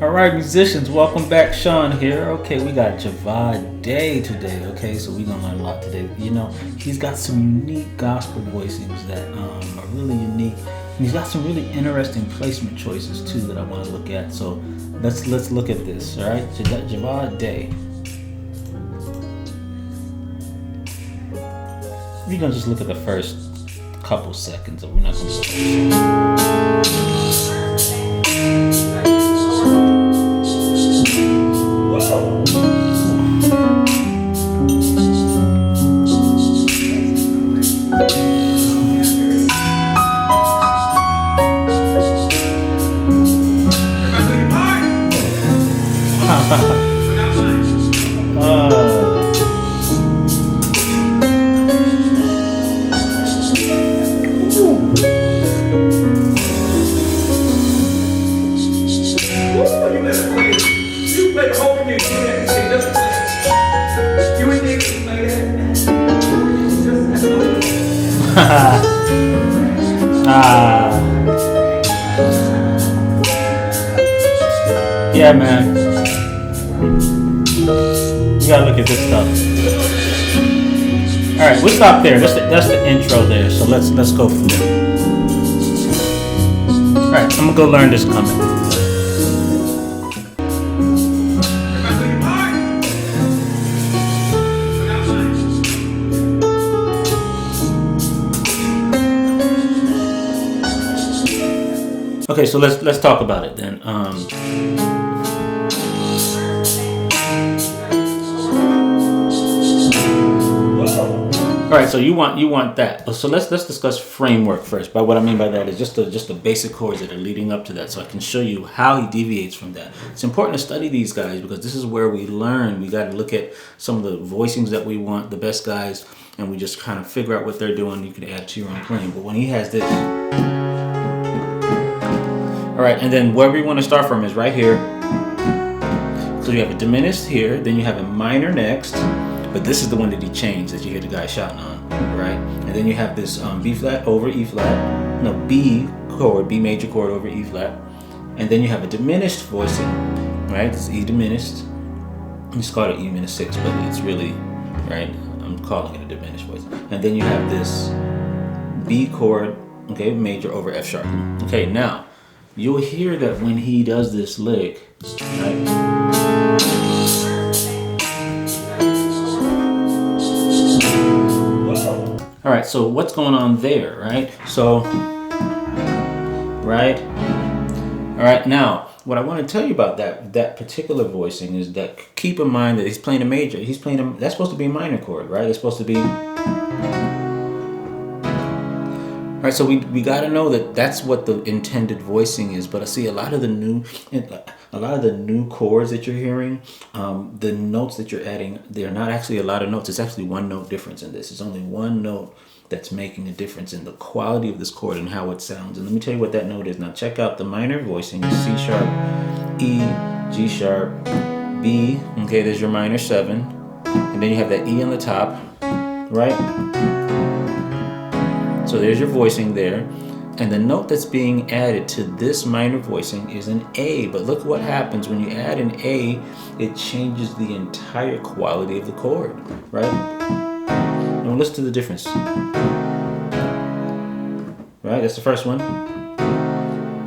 All right, musicians, welcome back. Sean here. Okay, we got Javad Day today. Okay, so we're gonna learn a lot today. You know, he's got some unique gospel voicings that are really unique. And he's got some really interesting placement choices too that I want to look at. So let's look at this. All right, Javad Day. We're gonna just look at the first couple seconds. We're not gonna yeah, man. You gotta look at this stuff. All right, we'll stop there. That's the intro there. So let's go from there. All right, I'm gonna go learn this coming. Okay, so let's talk about it then. All right, so you want that. So let's discuss framework first. By what I mean by that is just the basic chords that are leading up to that, so I can show you how he deviates from that. It's important to study these guys because this is where we learn. We got to look at some of the voicings that we want, the best guys, and we just kind of figure out what they're doing. You can add to your own playing. But when he has this, all right, and then where we want to start from is right here. So you have a diminished here, then you have a minor next. But this is the one that he changed that you hear the guy shouting on, right? And then you have this B flat over E flat, no, B chord, B major chord over E flat. And then you have a diminished voicing, right? It's E diminished. We just call it E minus 6, but it's really, right? I'm calling it a diminished voice. And then you have this B chord, okay, major over F sharp. Okay, now, you'll hear that when he does this lick, right? All right, so what's going on there, right? So, right? All right, now, what I want to tell you about that particular voicing is that keep in mind that he's playing a major. That's supposed to be a minor chord, right? It's supposed to be... All right, so we got to know that that's what the intended voicing is. But I see a lot of the new chords that you're hearing, the notes that you're adding, they're not actually a lot of notes. It's actually one note difference in this. It's only one note that's making a difference in the quality of this chord and how it sounds. And let me tell you what that note is. Now check out the minor voicing. C sharp, E, G sharp, B. Okay, there's your minor 7. And then you have that E on the top, right? So there's your voicing there. And the note that's being added to this minor voicing is an A. But look what happens when you add an A, it changes the entire quality of the chord, right? Now listen to the difference. Right, that's the first one.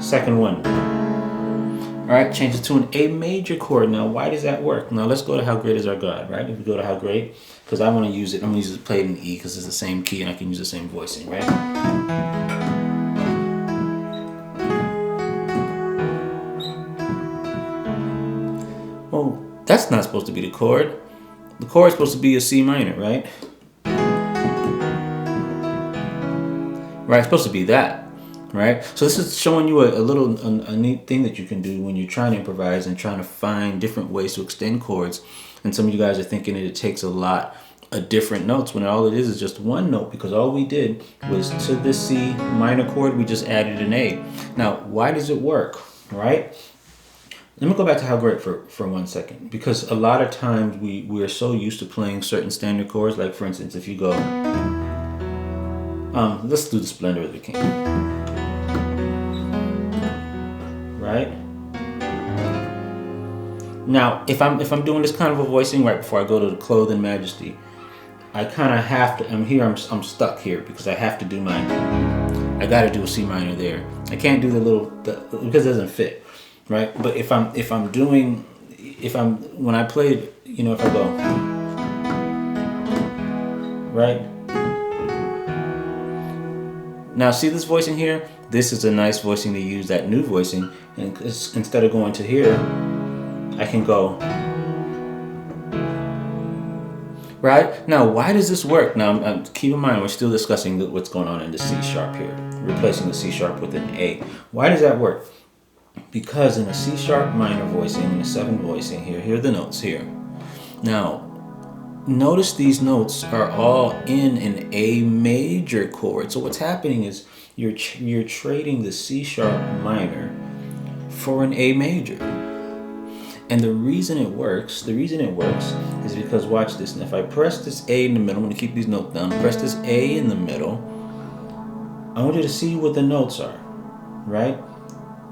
Second one. All right, change it to an A major chord. Now, why does that work? Now, let's go to How Great Is Our God, right? If we go to How Great, because I want to use it. I'm going to use it played in E because it's the same key and I can use the same voicing, right? Oh, that's not supposed to be the chord. The chord is supposed to be a C minor, right? Right, it's supposed to be that. Right, so this is showing you a neat thing that you can do when you're trying to improvise and trying to find different ways to extend chords. And some of you guys are thinking that it takes a lot of different notes when all it is just one note, because all we did was to this C minor chord, we just added an A. Now, why does it work, right? Let me go back to How Great for 1 second, because a lot of times we are so used to playing certain standard chords. Like for instance, if you go, let's do the Splendor of the King. Right? Now, if I'm doing this kind of a voicing right before I go to the clothed in majesty, I kind of have to. I'm stuck here because I have to do I got to do a C minor there. I can't do because it doesn't fit, right? But when I play, you know, if I go right now, see this voicing here. This is a nice voicing to use, that new voicing, and instead of going to here, I can go. Right? Now, why does this work? Now, keep in mind, we're still discussing what's going on in the C sharp here, replacing the C sharp with an A. Why does that work? Because in a C sharp minor voicing, in a 7 voicing here are the notes here. Now, notice these notes are all in an A major chord. So what's happening is you're trading the C sharp minor for an A major. And the reason it works is because, watch this. And if I press this A in the middle, I'm going to keep these notes down. Press this A in the middle. I want you to see what the notes are, right?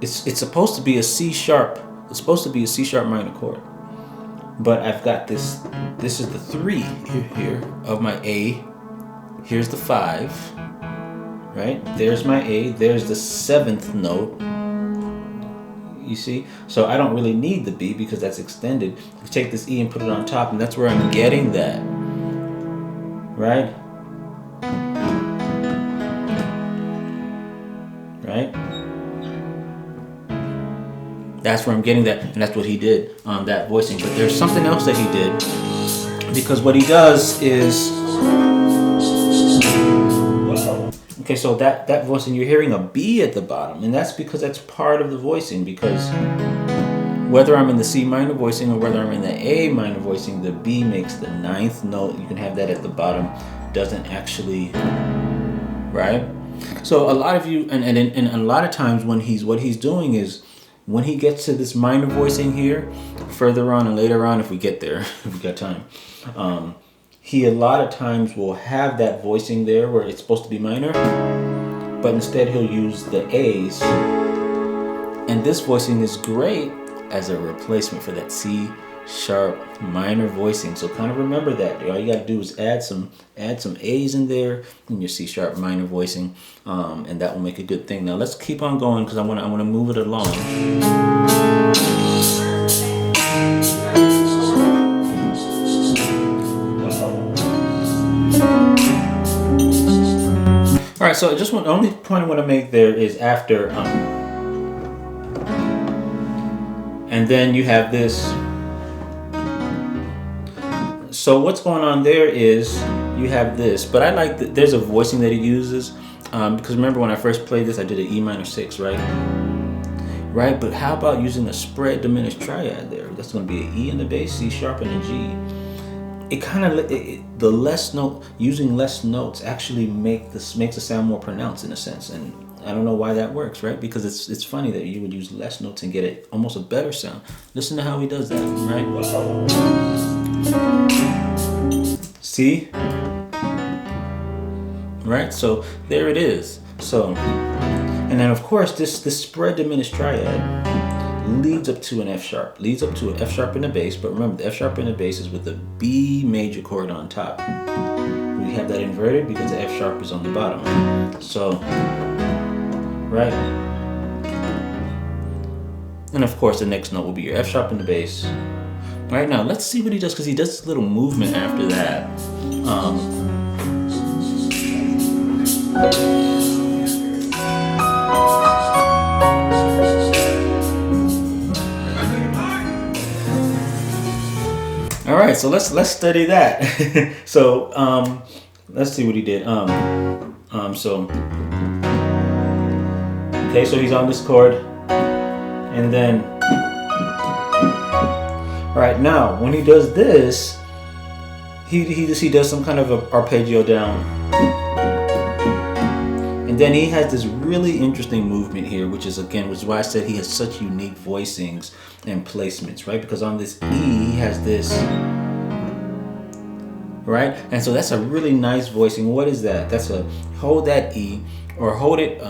It's supposed to be a C sharp. It's supposed to be a C sharp minor chord. But I've got this. This is the 3 here of my A. Here's the 5, right? There's my A. There's the 7th note. You see? So I don't really need the B because that's extended. You take this E and put it on top, and that's where I'm getting that. Right? Right? That's where I'm getting that, and that's what he did on that voicing. But there's something else that he did, because what he does is, okay, so that voicing, you're hearing a B at the bottom, and that's because that's part of the voicing, because whether I'm in the C minor voicing or whether I'm in the A minor voicing, the B makes the 9th note. You can have that at the bottom, doesn't actually, right? So a lot of you, and a lot of times what he's doing is, when he gets to this minor voicing here, further on and later on, if we get there, if we got time, he a lot of times will have that voicing there where it's supposed to be minor, but instead he'll use the A's. And this voicing is great as a replacement for that C sharp minor voicing. So kind of remember that. All you got to do is add some A's in there in your C sharp minor voicing, and that will make a good thing. Now let's keep on going because I want to move it along. All right, so the only point I want to make there is after, and then you have this. So what's going on there is you have this, but I like that there's a voicing that he uses, because remember when I first played this, I did an E minor 6, right? Right, but how about using a spread diminished triad there? That's going to be an E in the bass, C sharp, and a G. It kind of, the less note, using less notes actually makes it sound more pronounced in a sense, and I don't know why that works, right? Because it's funny that you would use less notes and get it almost a better sound. Listen to how he does that, right? See? Right? So there it is. So, and then of course this spread diminished triad leads up to an F sharp, leads up to an F sharp in the bass, but remember the F sharp in the bass is with the B major chord on top. We have that inverted because the F sharp is on the bottom. So, right? And of course the next note will be your F sharp in the bass. Right, now let's see what he does, because he does this little movement after that. All right, so let's study that. So let's see what he did. So he's on this chord, and then. All right, now when he does this, he does some kind of a arpeggio down, and then he has this really interesting movement here, which is why I said he has such unique voicings and placements, right? Because on this E, he has this, right? And so that's a really nice voicing. What is that? That's a hold that E, or hold it.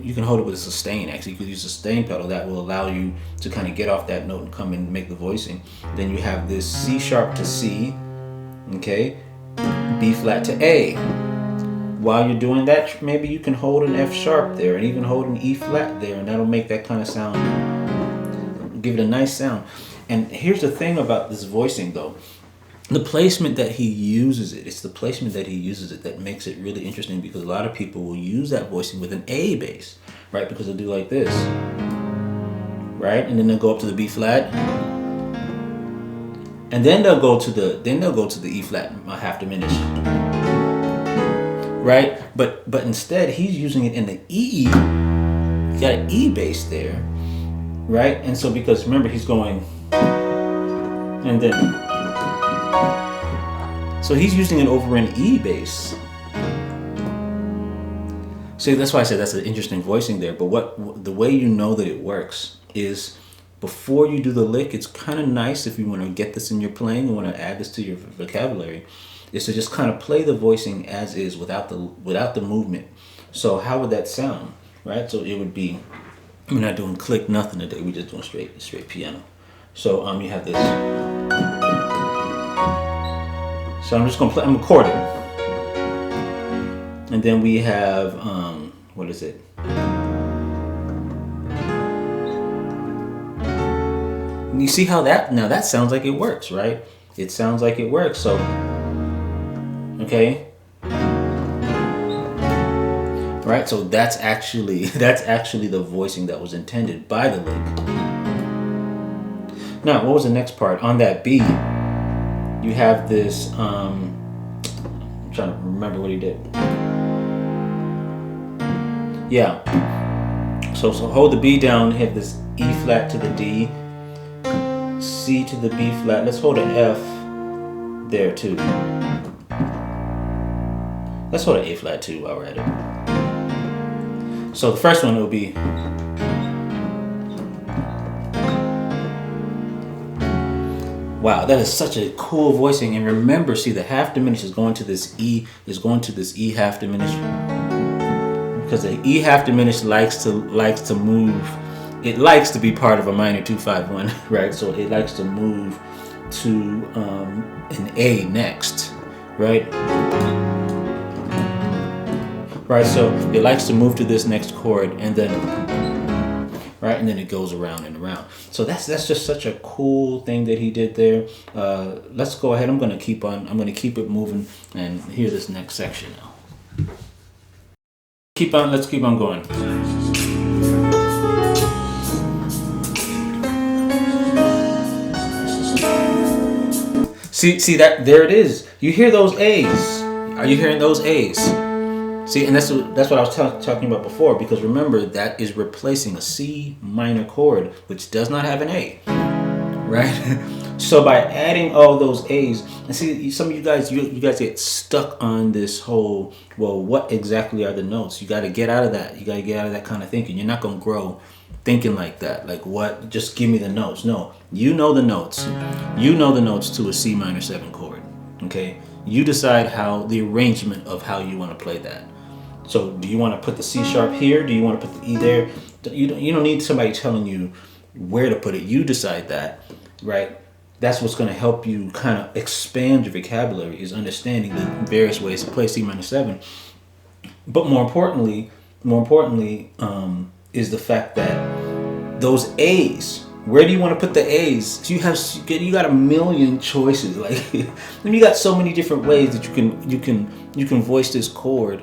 You can hold it with a sustain. Actually, you could use a sustain pedal that will allow you to kind of get off that note and come in and make the voicing. Then you have this C sharp to C, okay, B flat to A. While you're doing that, maybe you can hold an F sharp there and even hold an E flat there, and that'll make that kind of sound, give it a nice sound. And here's the thing about this voicing though. The placement that he uses it, it's the placement that he uses it that makes it really interesting, because a lot of people will use that voicing with an A bass, right? Because they'll do like this, right? And then they'll go up to the B flat, and then they'll go to the E flat half diminished, right? But instead he's using it in the E. You got an E bass there, right? And so because remember he's going, and then. So he's using it over an E bass. See, that's why I said that's an interesting voicing there. But the way you know that it works is before you do the lick, it's kind of nice if you want to get this in your playing and want to add this to your vocabulary, is to just kind of play the voicing as is without the movement. So how would that sound, right? So it would be, we're not doing click nothing today. We're just doing straight piano. So you have this. So I'm just gonna play. I'm recording, and then we have what is it? You see how that sounds like it works, right? It sounds like it works. So okay, right? So that's actually the voicing that was intended by the lick. Now, what was the next part on that B? You have this, I'm trying to remember what he did. Yeah. So hold the B down, hit this E flat to the D, C to the B flat. Let's hold an F there too. Let's hold an A flat too while we're at it. So the first one will be, wow, that is such a cool voicing. And remember, see, the half diminished is going to this E half diminished, because the E half diminished likes to move. It likes to be part of a minor 2-5-1, right? So it likes to move to an A next, right? Right. So it likes to move to this next chord, and then. Right, and then it goes around and around. So that's just such a cool thing that he did there. Let's go ahead. I'm gonna keep it moving and hear this next section now. Let's keep on going. See that there it is. You hear those A's. Are you hearing those A's? See, and that's what I was talking about before, because remember, that is replacing a C minor chord, which does not have an A, right? So by adding all those A's, and see, some of you guys get stuck on this whole, well, what exactly are the notes? You got to get out of that. You got to get out of that kind of thinking. You're not going to grow thinking like that. Like, what? Just give me the notes. No, you know the notes. You know the notes to a C minor 7 chord, okay? You decide how the arrangement of how you want to play that. So do you want to put the C sharp here? Do you want to put the E there? You don't need somebody telling you where to put it. You decide that, right? That's what's going to help you kind of expand your vocabulary, is understanding the various ways to play C minor 7. But more importantly, is the fact that those A's. Where do you want to put the A's? So you got a million choices. Like, you got so many different ways that you can voice this chord.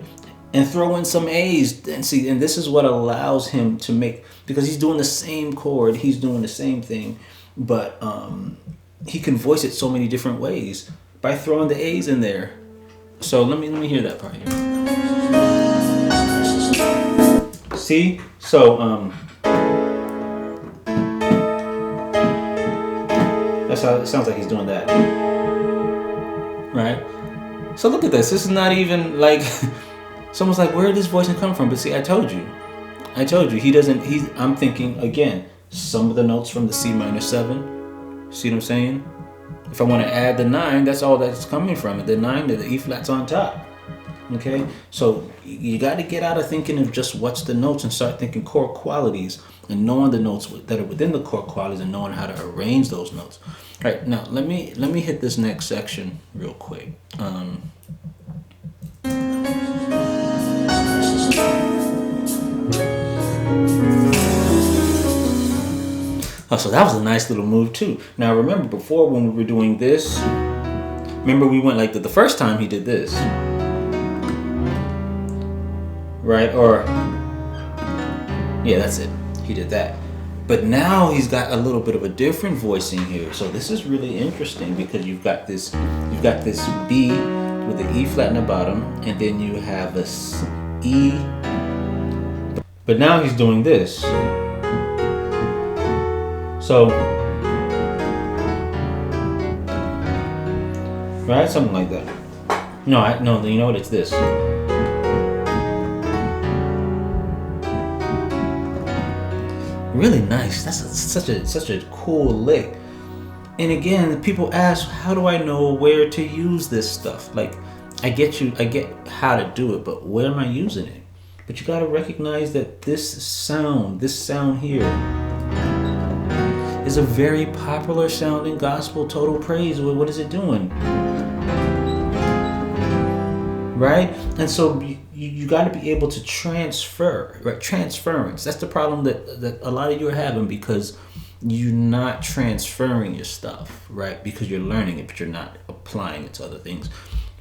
And throw in some A's and see, and this is what allows him to make, because he's doing the same chord, he's doing the same thing, but he can voice it so many different ways by throwing the A's in there. So let me hear that part here. See, so that's how it sounds like he's doing that, right? So look at this. This is not even like. Someone's like, where did this voicing come from? But see, I told you. I'm thinking, again, some of the notes from the C minor 7. See what I'm saying? If I want to add the 9, that's all that's coming from it. The 9, the E flat's on top. Okay, so you got to get out of thinking of just what's the notes and start thinking chord qualities and knowing the notes that are within the chord qualities and knowing how to arrange those notes. All right, now let me hit this next section real quick. Oh, so that was a nice little move too. Now remember, before when we were doing this, remember we went like the first time he did this, right? Or yeah, that's it. He did that. But now he's got a little bit of a different voicing here. So this is really interesting because you've got this B with the E flat in the bottom, and then you have a E. But now he's doing this. So, right, something like that. No, you know what? It's this. Really nice. That's such a cool lick. And again, people ask, how do I know where to use this stuff? Like, I get how to do it, but where am I using it? But you got to recognize that this sound here is a very popular sound in gospel total praise. What is it doing? Right? And so you got to be able to transfer, right? Transference. That's the problem that a lot of you are having, because you're not transferring your stuff, right? Because you're learning it, but you're not applying it to other things.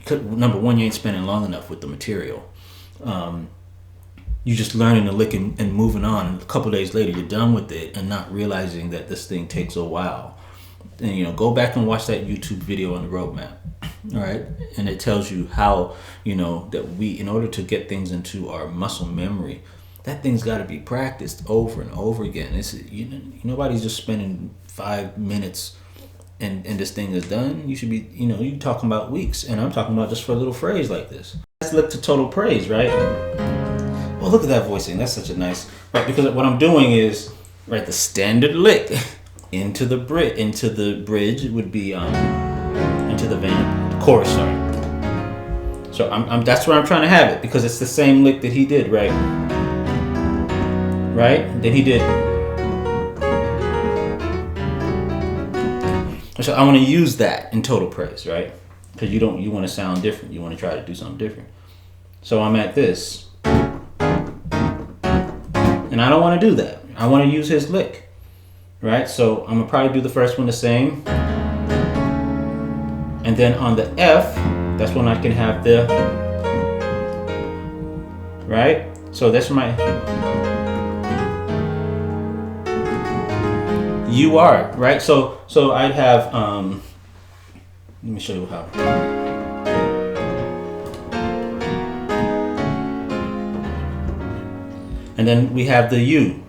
Number one, you ain't spending long enough with the material. You're just learning the lick and moving on. And a couple days later, you're done with it and not realizing that this thing takes a while. And go back and watch that YouTube video on the roadmap, all right? And it tells you how that we, in order to get things into our muscle memory, that thing's got to be practiced over and over again. It's nobody's just spending 5 minutes and this thing is done. You should be you're talking about weeks, and I'm talking about just for a little phrase like this. Let's look to total praise, right? Well, look at that voicing. That's such a nice, right? Because what I'm doing is, right, the standard lick into the bridge would be into the chorus. Sorry. So that's where I'm trying to have it, because it's the same lick that he did, right? Right? That he did. So I want to use that in total praise, right? Because you want to sound different. You want to try to do something different. So I'm at this. And I don't want to do that. I want to use his lick, right? So I'm going to probably do the first one the same. And then on the F, that's when I can have the, right? So that's my, you are, right? So I'd have, let me show you how. And then we have the U.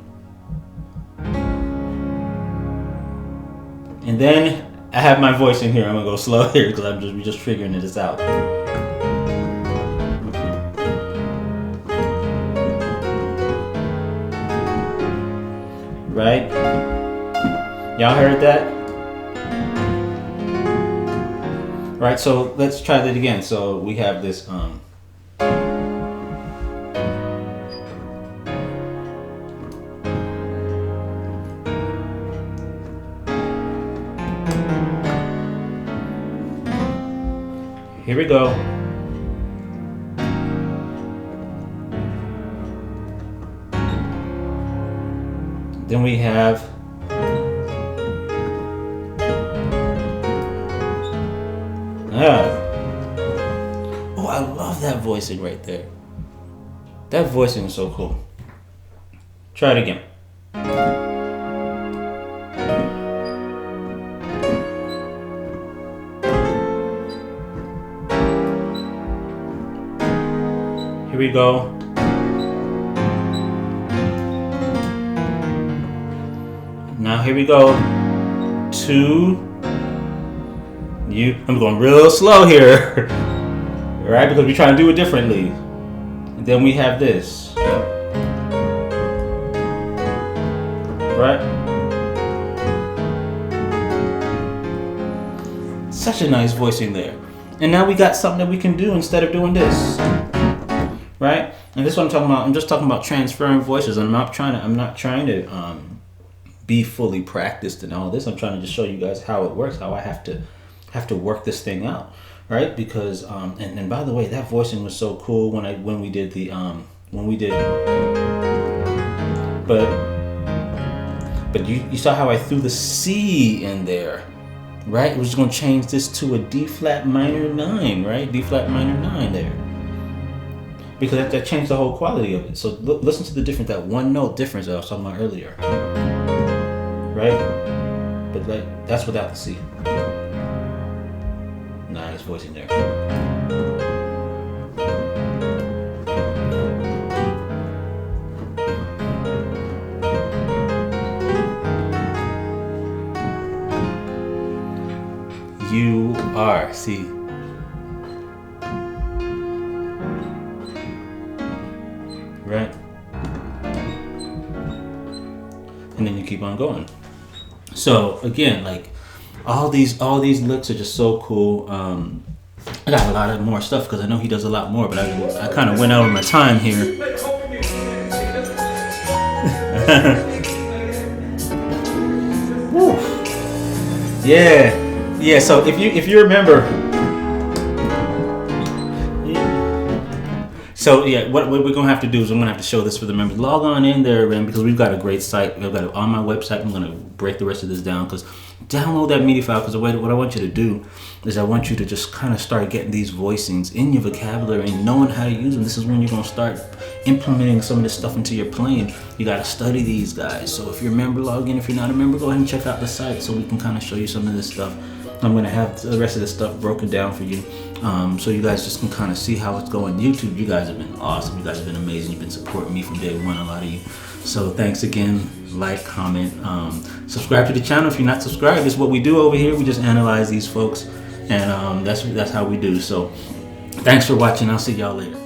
And then I have my voice in here. I'm gonna go slow here because we're just figuring this out. Right? Y'all heard that? Right, so let's try that again. So we have this here we go. Then we have oh, I love that voicing right there. That voicing is so cool. Try it again. Here we go. Now here we go. Two. I'm going real slow here, right? Because we're trying to do it differently. And then we have this, right? Such a nice voicing there. And now we got something that we can do instead of doing this. right? And this is what I'm talking about. I'm just talking about transferring voices. I'm not trying to be fully practiced in all this. I'm trying to just show you guys how it works, how I have to work this thing out, right? Because and by the way, that voicing was so cool when we did but you saw how I threw the C in there, right? It was going to change this to a D flat minor 9, right? D flat minor 9 there. Because that changed the whole quality of it. So listen to the difference, that one note difference that I was talking about earlier. Right? But that's without the C. Nice voicing there. You are, see. Right? And then you keep on going. So again, like all these licks are just so cool. I got a lot of more stuff because I know he does a lot more, but I kind of went over my time here. Woo. Yeah. So if you remember. So yeah, what we're gonna have to do is I'm gonna have to show this for the members. Log on in there, man, because we've got a great site. We've got it on my website. I'm gonna break the rest of this down because download that MIDI file. Because what I want you to do is I want you to just kind of start getting these voicings in your vocabulary and knowing how to use them. This is when you're gonna start implementing some of this stuff into your playing. You gotta study these guys. So if you're a member, log in. If you're not a member, go ahead and check out the site so we can kind of show you some of this stuff. I'm gonna have the rest of this stuff broken down for you. So you guys just can kind of see how it's going. YouTube, you guys have been awesome. You guys have been amazing. You've been supporting me from day one, a lot of you. So thanks again. Like, comment, subscribe to the channel if you're not subscribed. This is what we do over here. We just analyze these folks, and that's how we do. So thanks for watching. I'll see y'all later.